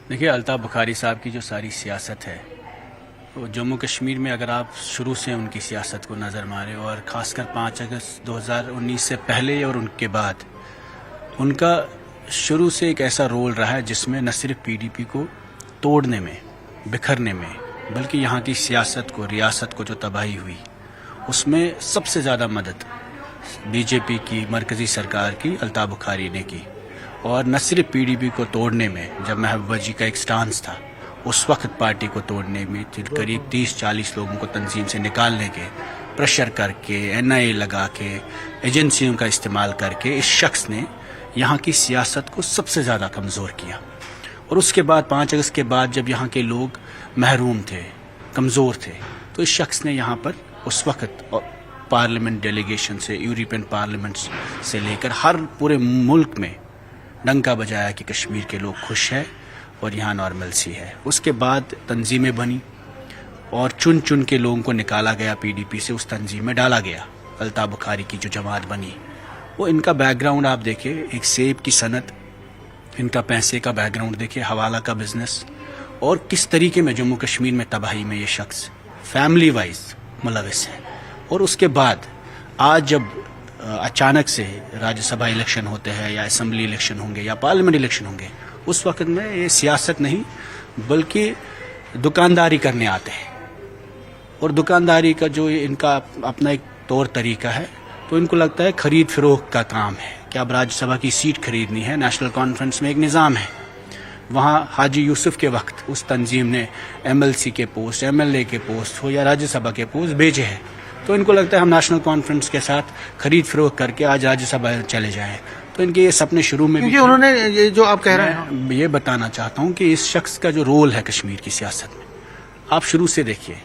دیکھیے الطاف بخاری صاحب کی جو ساری سیاست ہے وہ جموں کشمیر میں اگر آپ شروع سے ان کی سیاست کو نظر ماریں اور خاص کر 5 اگست 2019 سے پہلے اور ان کے بعد ان کا شروع سے ایک ایسا رول رہا ہے جس میں نہ صرف پی ڈی پی کو توڑنے میں بکھرنے میں بلکہ یہاں کی سیاست کو ریاست کو جو تباہی ہوئی اس میں سب سے زیادہ مدد بی جے پی کی مرکزی سرکار کی الطاف بخاری نے کی، اور نہ صرف پی ڈی پی کو توڑنے میں جب محبوبہ جی کا ایک سٹانس تھا اس وقت پارٹی کو توڑنے میں قریب 30-40 لوگوں کو تنظیم سے نکالنے کے پریشر کر کے این آئی اے لگا کے ایجنسیوں کا استعمال کر کے اس شخص نے یہاں کی سیاست کو سب سے زیادہ کمزور کیا۔ اور اس کے بعد 5 اگست کے بعد جب یہاں کے لوگ محروم تھے، کمزور تھے، تو اس شخص نے یہاں پر اس وقت پارلیمنٹ ڈیلیگیشن سے یورپین پارلیمنٹ سے لے کر ہر پورے ملک میں ڈنکا بجایا کہ کشمیر کے لوگ خوش ہیں اور یہاں نارمل سی ہے۔ اس کے بعد تنظیمیں بنی اور چن چن کے لوگوں کو نکالا گیا، پی ڈی پی سے اس تنظیم میں ڈالا گیا۔ الطاف بخاری کی جو جماعت بنی وہ ان کا بیک گراؤنڈ آپ دیکھیں، ایک سیب کی صنعت، ان کا پیسے کا بیک گراؤنڈ دیکھیں، حوالہ کا بزنس، اور کس طریقے میں جموں کشمیر میں تباہی میں یہ شخص فیملی وائز ملوث ہے۔ اور اس کے بعد آج جب اچانک سے راجیہ سبھا الیکشن ہوتے ہیں یا اسمبلی الیکشن ہوں گے یا پارلیمنٹ الیکشن ہوں گے، اس وقت میں یہ سیاست نہیں بلکہ دکانداری کرنے آتے ہیں، اور دکانداری کا جو ان کا اپنا ایک طور طریقہ ہے، تو ان کو لگتا ہے خرید فروخت کا کام ہے کہ اب راجیہ سبھا کی سیٹ خریدنی ہے۔ نیشنل کانفرنس میں ایک نظام ہے، وہاں حاجی یوسف کے وقت اس تنظیم نے ایم ایل سی کے پوسٹ، ایم ایل اے کے پوسٹ ہو یا راجیہ سبھا کے پوسٹ بھیجے ہیں، تو ان کو لگتا ہے ہم نیشنل کانفرنس کے ساتھ خرید فروخت کر کے آج راجیہ سبھا چلے جائیں۔ تو ان کے یہ سپنے شروع میں بھی انہوں نے یہ جو آپ کہہ رہے ہیں، میں یہ بتانا چاہتا ہوں کہ اس شخص کا جو رول ہے کشمیر کی سیاست میں، آپ شروع سے دیکھیے،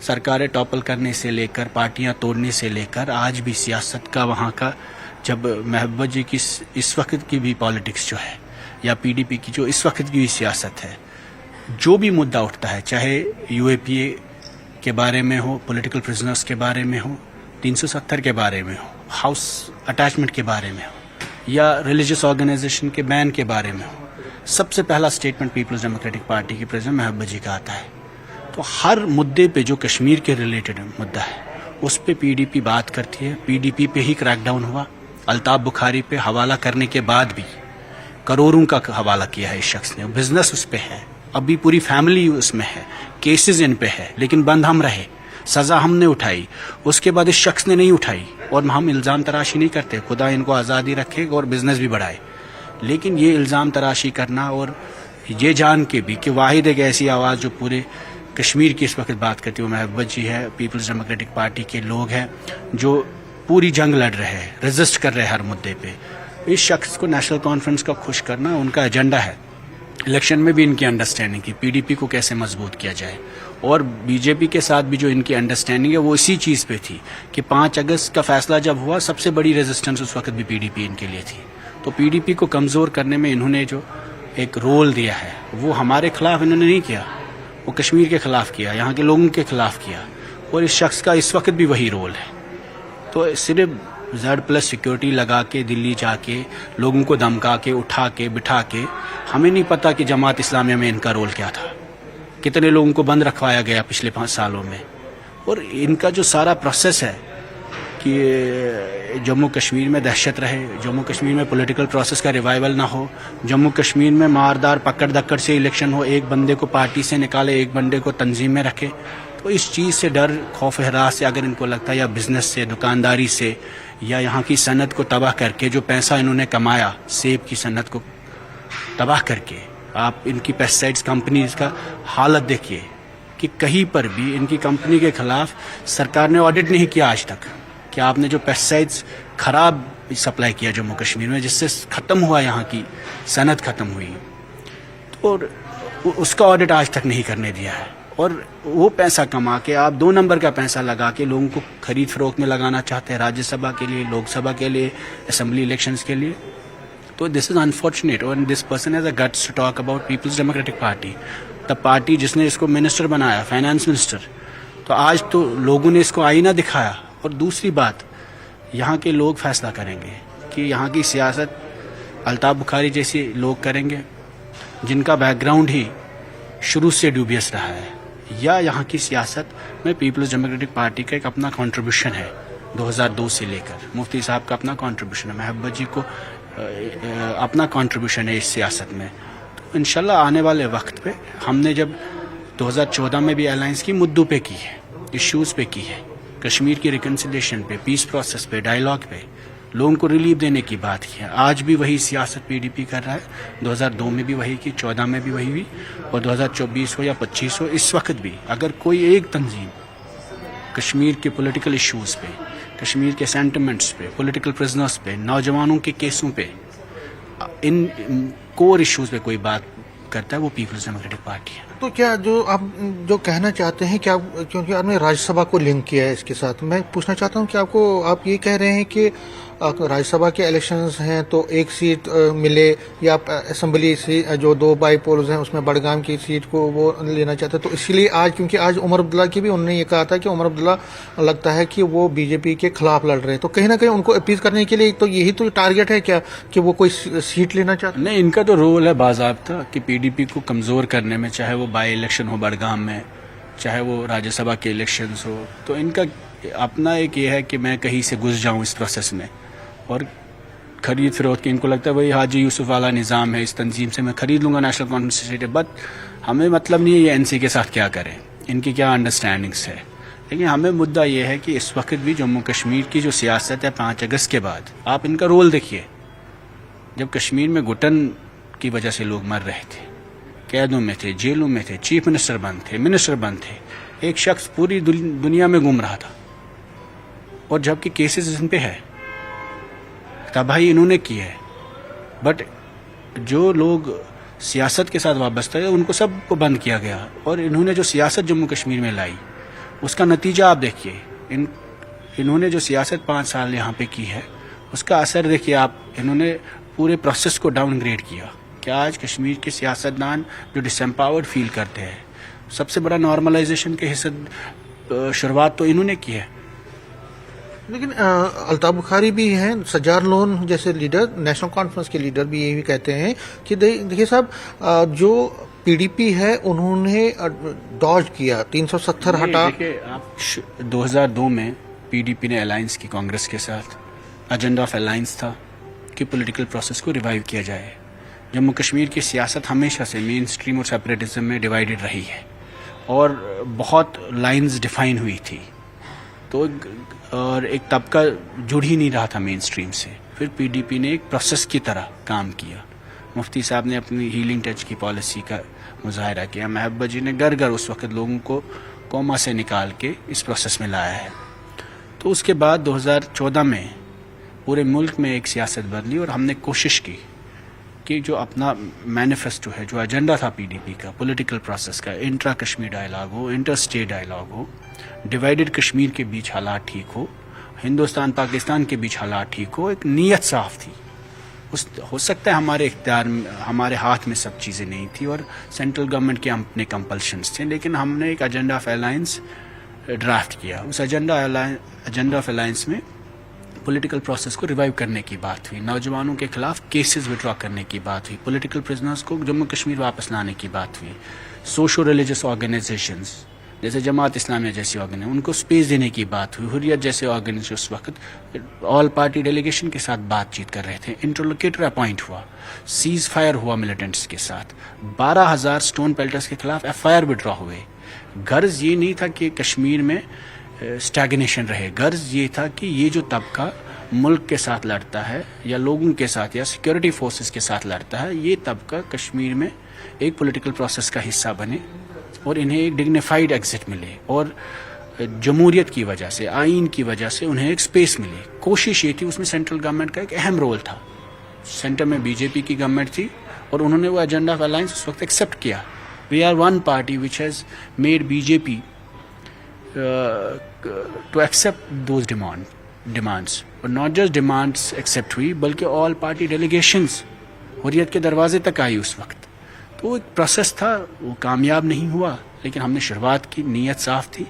سرکاریں ٹاپل کرنے سے لے کر پارٹیاں توڑنے سے لے کر آج بھی سیاست کا وہاں کا، جب محبوبہ جی کی اس وقت کی بھی پالیٹکس جو ہے یا پی ڈی پی کی جو اس وقت کی بھی سیاست ہے، جو بھی مدعا اٹھتا ہے، چاہے یو اے پی اے کے بارے میں ہو، پولیٹیکل پرزنرز کے بارے میں ہو، 370 کے بارے میں ہو، ہاؤس اٹیچمنٹ کے بارے میں ہو، یا ریلیجس آرگنائزیشن کے بین کے بارے میں ہو، سب سے پہلا سٹیٹمنٹ پیپلز ڈیموکریٹک پارٹی کے پریزیڈنٹ محبوبہ جی کا آتا ہے۔ تو ہر مدعے پہ جو کشمیر کے ریلیٹڈ مدعا ہے اس پہ پی ڈی پی بات کرتی ہے۔ پی ڈی پی پہ ہی کریک ڈاؤن ہوا، الطاف بخاری پہ حوالہ کرنے کے بعد بھی کروڑوں کا حوالہ کیا ہے اس شخص نے، بزنس اس پہ ہے، ابھی پوری فیملی اس میں ہے، کیسز ان پہ ہے، لیکن بند ہم رہے، سزا ہم نے اٹھائی، اس کے بعد اس شخص نے نہیں اٹھائی، اور ہم الزام تراشی نہیں کرتے، خدا ان کو آزادی رکھے اور بزنس بھی بڑھائے، لیکن یہ الزام تراشی کرنا اور یہ جان کے بھی کہ واحد ایک ایسی آواز جو پورے کشمیر کی اس وقت بات کرتی ہے وہ محبوبہ جی ہے، پیپلز ڈیموکریٹک پارٹی کے لوگ ہیں جو پوری جنگ لڑ رہے ہیں، ریزسٹ کر رہے ہیں ہر مدعے پہ، اس شخص کو نیشنل کانفرنس کا خوش کرنا ان کا ایجنڈا ہے۔ الیکشن میں بھی ان کی انڈرسٹینڈنگ کی پی ڈی پی کو کیسے مضبوط کیا جائے، اور بی جے پی کے ساتھ بھی جو ان کی انڈرسٹینڈنگ ہے وہ اسی چیز پہ تھی کہ 5 اگست کا فیصلہ جب ہوا سب سے بڑی ریزسٹنس اس وقت بھی پی ڈی پی ان کے لیے تھی۔ تو پی ڈی پی کو کمزور کرنے میں انہوں نے جو ایک رول دیا ہے وہ ہمارے خلاف انہوں نے نہیں کیا، وہ کشمیر کے خلاف کیا، یہاں کے لوگوں کے خلاف کیا، اور اس شخص کا اس وقت بھی وہی رول ہے۔ تو صرف Z+ سیکیورٹی لگا کے دلی جا کے لوگوں کو دھمکا کے اٹھا کے بٹھا کے، ہمیں نہیں پتا کہ جماعت اسلامیہ میں ان کا رول کیا تھا، کتنے لوگوں کو بند رکھوایا گیا پچھلے 5 سالوں میں، اور ان کا جو سارا پروسیس ہے کہ جموں کشمیر میں دہشت رہے، جموں کشمیر میں پولیٹیکل پروسیس کا ریوائول نہ ہو، جموں کشمیر میں ماردار پکڑ دکڑ سے الیکشن ہو، ایک بندے کو پارٹی سے نکالے، ایک بندے کو تنظیم میں رکھے، تو اس چیز سے ڈر، خوف ہراس سے اگر ان کو لگتا ہے، یا بزنس سے، دکانداری سے، یا یہاں کی صنعت کو تباہ کر کے جو پیسہ انہوں نے کمایا سیب کی صنعت کو تباہ کر کے، آپ ان کی پیسٹیسائڈز کمپنیز کا حالت دیکھیے کہ کہیں پر بھی ان کی کمپنی کے خلاف سرکار نے آڈٹ نہیں کیا آج تک کہ آپ نے جو پیسٹیسائڈز خراب سپلائی کیا جموں کشمیر میں، جس سے ختم ہوا یہاں کی صنعت ختم ہوئی، اور اس کا آڈٹ آج تک نہیں کرنے دیا ہے، اور وہ پیسہ کما کے آپ 2 نمبر کا پیسہ لگا کے لوگوں کو خرید فروخت میں لگانا چاہتے ہیں، راجیہ سبھا کے لیے، لوک سبھا کے لیے، اسمبلی الیکشنز کے لیے۔ تو دس از انفارچونیٹ، اور this person has a guts to talk about Peoples Democratic Party, the party جس نے اس کو منسٹر بنایا، فائنانس منسٹر۔ تو آج تو لوگوں نے اس کو آئینہ دکھایا، اور دوسری بات یہاں کے لوگ فیصلہ کریں گے کہ یہاں کی سیاست الطاف بخاری جیسے لوگ کریں گے، جن کا بیک گراؤنڈ ہی شروع سے ڈیوبیس رہا ہے، یا یہاں کی سیاست میں پیپلز ڈیموکریٹک پارٹی کا ایک اپنا کنٹریبیوشن ہے 2002 سے لے کر، مفتی صاحب کا اپنا کنٹریبیوشن ہے، محبت جی کو اپنا کنٹریبیوشن ہے اس سیاست میں. تو انشاءاللہ آنے والے وقت پہ ہم نے جب 2014 میں بھی الائنس کی مدعوں پہ کی ہے، ایشوز پہ کی ہے، کشمیر کی ریکنسیلیشن پہ، پیس پروسیس پہ، ڈائیلاگ پہ، لوگوں کو ریلیف دینے کی بات کی ہے. آج بھی وہی سیاست پی ڈی پی کر رہا ہے، 2002 میں بھی وہی کی، 14 میں بھی وہی ہوئی، اور 2024 ہو یا 25 ہو، اس وقت بھی اگر کوئی ایک تنظیم کشمیر کے پولیٹیکل ایشوز پہ، کشمیر کے سینٹیمنٹس پہ، پولیٹیکل پرزنرز پہ، نوجوانوں کے کیسوں پہ، ان کور ایشوز پہ کوئی بات کرتا ہے، وہ پیپلز ڈیموکریٹک پارٹی ہے. تو کیا جو آپ جو کہنا چاہتے ہیں کہ آپ، کیونکہ آپ نے راجیہ سبھا کو لنک کیا ہے اس کے ساتھ، میں پوچھنا چاہتا ہوں کہ آپ یہ کہہ رہے ہیں کہ راجیہ سبھا کے الیکشنز ہیں تو ایک سیٹ ملے، یا آپ اسمبلی سے جو 2 بائی پولز ہیں اس میں بڑگام کی سیٹ کو وہ لینا چاہتے ہیں، تو اسی لیے آج، کیونکہ آج عمر عبداللہ کی بھی انہوں نے یہ کہا تھا کہ عمر عبداللہ لگتا ہے کہ وہ بی جے پی کے خلاف لڑ رہے ہیں، تو کہیں نہ کہیں ان کو اپیل کرنے کے لیے تو یہی تو ٹارگیٹ ہے کیا کہ وہ کوئی سیٹ لینا چاہتے ہیں؟ نہیں، ان کا تو رول ہے باضابطہ کہ پی ڈی پی کو کمزور کرنے میں، چاہے وہ بائی الیکشن ہو بڑگام میں، چاہے وہ راجیہ سبھا کے الیکشنز ہو. تو ان کا اپنا ایک یہ ہے کہ میں کہیں سے گھس جاؤں اس پروسیس میں، اور خرید فروخت کی ان کو لگتا ہے وہی حاجی یوسف والا نظام ہے، اس تنظیم سے میں خرید لوں گا نیشنل کانفرنس سیٹ. بٹ ہمیں مطلب نہیں ہے یہ این سی کے ساتھ کیا کریں، ان کی کیا انڈرسٹینڈنگس ہے، لیکن ہمیں مدعا یہ ہے کہ اس وقت بھی جموں کشمیر کی جو سیاست ہے 5 اگست کے بعد، آپ ان کا رول دیکھیے. جب کشمیر میں گھٹن کی وجہ سے لوگ مر رہے تھے، قیدوں میں تھے، جیلوں میں تھے، چیف منسٹر بند تھے، منسٹر بند تھے، ایک شخص پوری دنیا میں گھوم رہا تھا، اور جبکہ کیسز ان پہ ہے، تباہی انہوں نے کی ہے. بٹ جو لوگ سیاست کے ساتھ وابستہ ہے ان کو سب کو بند کیا گیا، اور انہوں نے جو سیاست جموں کشمیر میں لائی اس کا نتیجہ آپ دیکھیے. انہوں نے جو سیاست 5 سال یہاں پہ کی ہے اس کا اثر دیکھیے آپ. انہوں نے پورے پروسیس کو ڈاؤن گریڈ کیا کہ آج کشمیر کے سیاستدان جو ڈس امپاورڈ فیل کرتے ہیں، سب سے بڑا نارملائزیشن کے شروعات تو انہوں نے کی ہے. لیکن الطاف بخاری بھی ہیں، سجاد لون جیسے لیڈر، نیشنل کانفرنس کے لیڈر بھی یہی کہتے ہیں کہ دیکھیے صاحب، جو پی ڈی پی ہے انہوں نے ڈاج کیا، 370 ہٹا. دیکھیے آپ 2002 میں پی ڈی پی نے الائنس کی کانگریس کے ساتھ، ایجنڈا آف الائنس تھا کہ پولیٹیکل پروسیس کو ریوائیو کیا جائے. جموں کشمیر کی سیاست ہمیشہ سے مین اسٹریم اور سیپریٹزم میں ڈیوائیڈڈ رہی ہے، اور بہت لائنز ڈیفائن ہوئی تھی، تو اور ایک طبقہ جڑ ہی نہیں رہا تھا مین اسٹریم سے. پھر پی ڈی پی نے ایک پروسیس کی طرح کام کیا. مفتی صاحب نے اپنی ہیلنگ ٹچ کی پالیسی کا مظاہرہ کیا، محبت جی نے گھر گھر اس وقت لوگوں کو کوما سے نکال کے اس پروسیس میں لایا ہے. تو اس کے بعد 2014 میں پورے ملک میں ایک سیاست بدلی، اور ہم نے کوشش کی کہ جو اپنا مینیفیسٹو ہے، جو ایجنڈا تھا پی ڈی پی کا، پولیٹیکل پروسیس کا، انٹرا کشمیر ڈائیلاگ ہو، انٹر اسٹیٹ ڈائیلاگ ہو، ڈیوائیڈڈ کشمیر کے بیچ حالات ٹھیک ہو، ہندوستان پاکستان کے بیچ حالات ٹھیک ہو. ایک نیت صاف تھی. ہو سکتا ہے ہمارے اختیار میں، ہمارے ہاتھ میں سب چیزیں نہیں تھی، اور سینٹرل گورنمنٹ کے اپنے کمپلشنس تھے، لیکن ہم نے ایک ایجنڈا آف الائنس ڈرافٹ کیا. اس ایجنڈا آف الائنس میں پولیٹیکل پروسیس کو ریوائیو کرنے کی بات ہوئی، نوجوانوں کے خلاف کیسز وڈرا کرنے کی بات ہوئی، پولیٹیکل پرزنرز کو جموں کشمیر واپس لانے کی بات ہوئی، سوشو ریلیجس آرگنائزیشنز جیسے جماعت اسلامیہ جیسی آرگنائزیشن ان کو سپیس دینے کی بات ہوئی، حریت جیسے آرگنائزیشن اس وقت آل پارٹی ڈیلیگیشن کے ساتھ بات چیت کر رہے تھے. انٹرلوکیٹر اپوائنٹ ہوا، سیز فائر ہوا ملیٹنٹس کے ساتھ، 12,000 سٹون پیلٹرز کے خلاف ایف آئی آر وڈرا ہوئے. غرض یہ نہیں تھا کہ کشمیر میں اسٹیگنیشن رہے، غرض یہ تھا کہ یہ جو طبقہ ملک کے ساتھ لڑتا ہے یا لوگوں کے ساتھ یا سیکورٹی فورسز کے ساتھ لڑتا ہے، یہ طبقہ کشمیر میں ایک پولیٹیکل پروسیس کا حصہ بنے اور انہیں ایک ڈگنیفائڈ ایگزٹ ملے، اور جمہوریت کی وجہ سے، آئین کی وجہ سے انہیں ایک سپیس ملے. کوشش یہ تھی، اس میں سینٹرل گورنمنٹ کا ایک اہم رول تھا. سینٹر میں بی جے پی کی گورنمنٹ تھی، اور انہوں نے وہ ایجنڈا آف الائنس اس وقت ایکسیپٹ کیا. We are one party which has made B J P to accept those demands, اور ناٹ جسٹ ڈیمانڈس ایکسیپٹ ہوئی بلکہ آل پارٹی ڈیلیگیشنز حریت کے دروازے تک آئی اس وقت. تو ایک پروسیس تھا، وہ کامیاب نہیں ہوا، لیکن ہم نے شروعات کی، نیت صاف تھی.